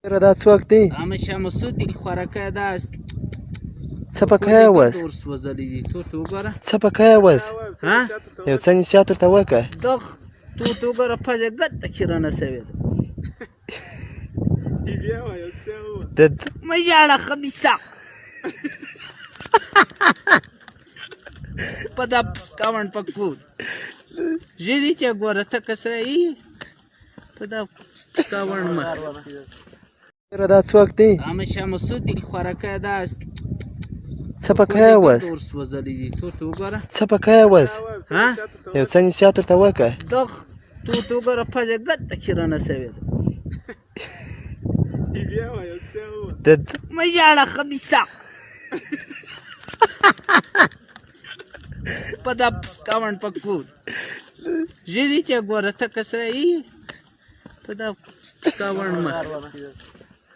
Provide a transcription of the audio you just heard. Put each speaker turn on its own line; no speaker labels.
دا څوک دی؟
شاه مسعود دی خوارکی دا
څه په کای وس؟
اور سوځلی دي تو ته وګوره
څه په کای وس؟
ها
یو څه نصیحت ورته وکړه.
دغ تو ته وګوره پزه ګټه چې رانه سوې ده مه ژاړه خبیثه په دا پسکاوڼ په کور ژړي چې ګوره ته که سره یې په دا پسکاوڼ مخ
دا څوک دی؟
شاه مسعود دی خوارکی دا
څه په کای وس؟
اور سوځلی دي تو ته وګوره
څه په کای وس؟
ها
یو څه نصیحت ورته وکړه.
دغ تو ته وګوره پزه ګټه چې رانه سوې ده مه ژاړه خبیثه په دا پسکاوڼ په کور ژړي چې ګوره ته که سره یې په دا پسکاوڼ مخ